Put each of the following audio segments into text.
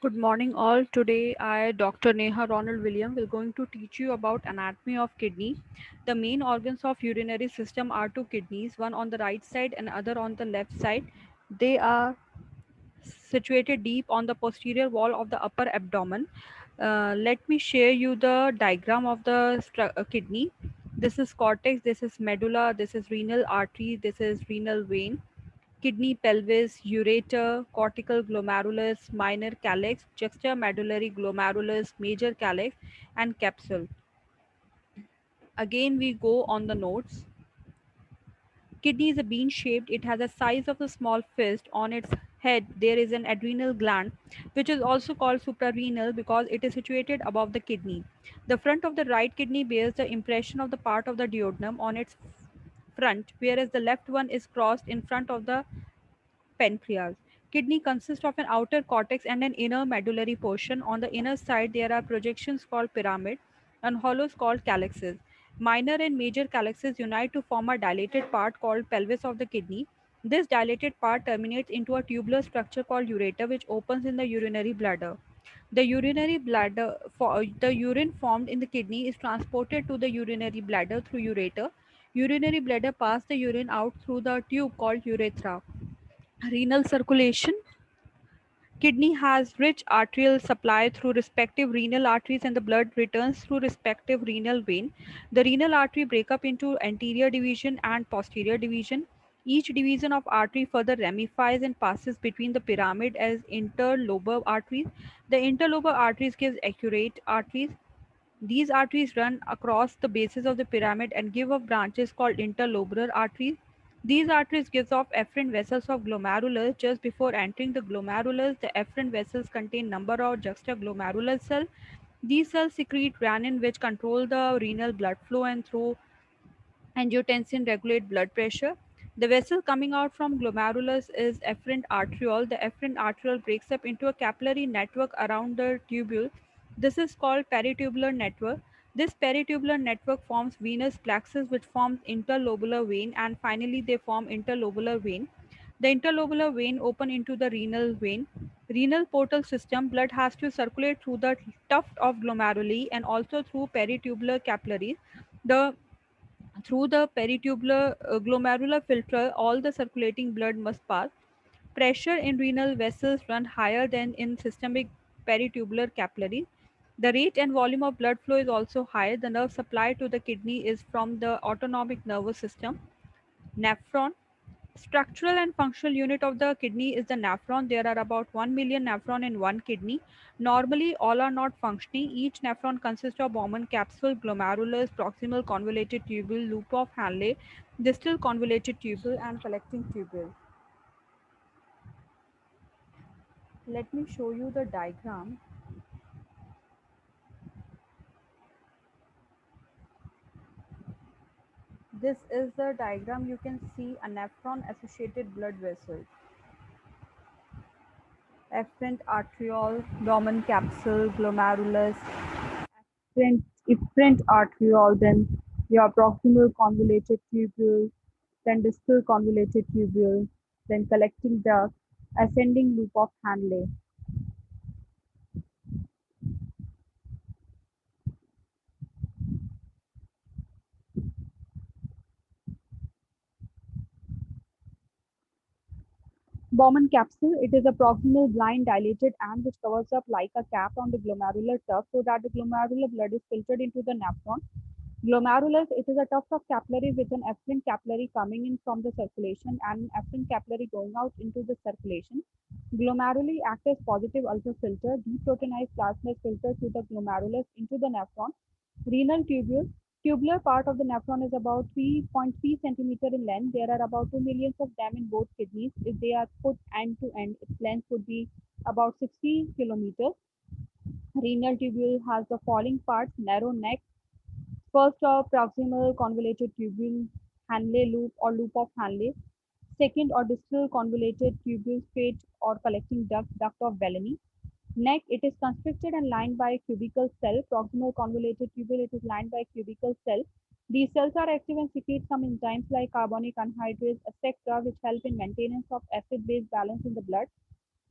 Good morning all. Today I, Dr. Neha Ronald William, will going to teach you about anatomy of kidney. The main organs of urinary system are two kidneys, one on the right side and other on the left side. They are situated deep on the posterior wall of the upper abdomen. Let me share you the diagram of the kidney. This is cortex, this is medulla, this is renal artery, this is renal vein, kidney, pelvis, ureter, cortical glomerulus, minor calyx, juxtamedullary glomerulus, major calyx, and capsule. Again, we go on the notes. Kidney is a bean shaped. It has a size of a small fist. On its head, there is an adrenal gland, which is also called suprarenal because it is situated above the kidney. The front of the right kidney bears the impression of the part of the duodenum on its front, whereas the left one is crossed in front of the pancreas. Kidney consists of an outer cortex and an inner medullary portion. On the inner side, there are projections called pyramid and hollows called calyxes. Minor and major calyxes unite to form a dilated part called pelvis of the kidney. This dilated part terminates into a tubular structure called ureter, which opens in the urinary bladder. The urinary bladder, the urine formed in the kidney is transported to the urinary bladder through ureter. Urinary bladder passes the urine out through the tube called urethra. Renal circulation. Kidney has rich arterial supply through respective renal arteries and the blood returns through respective renal vein. The renal artery break up into anterior division and posterior division. Each division of artery further ramifies and passes between the pyramid as interlobar arteries. The interlobar arteries gives accurate arteries. These arteries run across the bases of the pyramid and give off branches called interlobular arteries. These arteries gives off efferent vessels of glomerulus. Just before entering the glomerulus, the efferent vessels contain number of juxtaglomerular cells. These cells secrete renin which control the renal blood flow and through angiotensin regulate blood pressure. The vessel coming out from glomerulus is efferent arteriole. The efferent arteriole breaks up into a capillary network around the tubule. This is called peritubular network. This peritubular network forms venous plexus which forms interlobular vein and finally they form interlobular vein. The interlobular vein open into the renal vein. Renal portal system blood has to circulate through the tuft of glomeruli and also through peritubular capillaries. The through the peritubular glomerular filter, all the circulating blood must pass. Pressure in renal vessels run higher than in systemic peritubular capillaries. The rate and volume of blood flow is also higher. The nerve supply to the kidney is from the autonomic nervous system. Nephron. Structural and functional unit of the kidney is the nephron. There are about 1 million nephron in one kidney. Normally, all are not functioning. Each nephron consists of Bowman capsule, glomerulus, proximal convoluted tubule, loop of Hanley, distal convoluted tubule, and collecting tubule. Let me show you the diagram. This is the diagram. You can see a nephron associated blood vessel. Efferent arteriole, Bowman capsule, glomerulus, efferent arteriole, then your proximal convoluted tubule, then distal convoluted tubule, then collecting duct, ascending loop of Hanley. Bowman capsule, it is a proximal blind dilated and which covers up like a cap on the glomerular tuft so that the glomerular blood is filtered into the nephron. Glomerulus, it is a tuft of capillary with an efferent capillary coming in from the circulation and an efferent capillary going out into the circulation. Glomeruli act as positive ultrafilter. Deproteinized plasma is filtered through the glomerulus into the nephron. Renal tubule. Tubular part of the nephron is about 3.3 centimeter in length. There are about 2 millions of them in both kidneys. If they are put end to end, its length would be about 60 kilometers. Renal tubule has the following parts: narrow neck, first or proximal convoluted tubule, Hanley loop or loop of Hanley. Second or distal convoluted tubule, straight or collecting duct, duct of Bellamy. Neck, it is constricted and lined by a cubical cell. Proximal convoluted tubule, it is lined by a cubical cell. These cells are active and secrete some enzymes like carbonic anhydrase, etc., which help in maintenance of acid-base balance in the blood.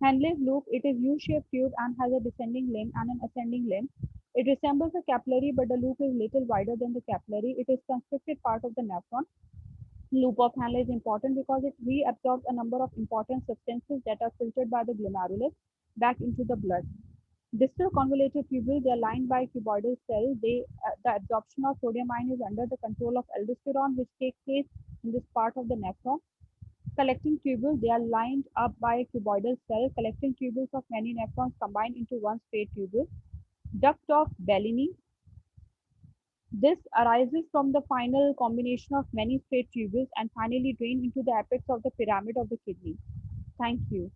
Henle's loop, it is U-shaped tube and has a descending limb and an ascending limb. It resembles a capillary, but the loop is little wider than the capillary. It is constricted part of the nephron. Loop of Henle is important because it reabsorbs a number of important substances that are filtered by the glomerulus back into the blood. Distal convoluted tubules, they are lined by cuboidal cells. The absorption of sodium ion is under the control of aldosterone, which takes place in this part of the nephron. Collecting tubules, they are lined up by a cuboidal cell. Collecting tubules of many nephrons combine into one straight tubule. Duct of Bellini. This arises from the final combination of many straight tubules and finally drain into the apex of the pyramid of the kidney. Thank you.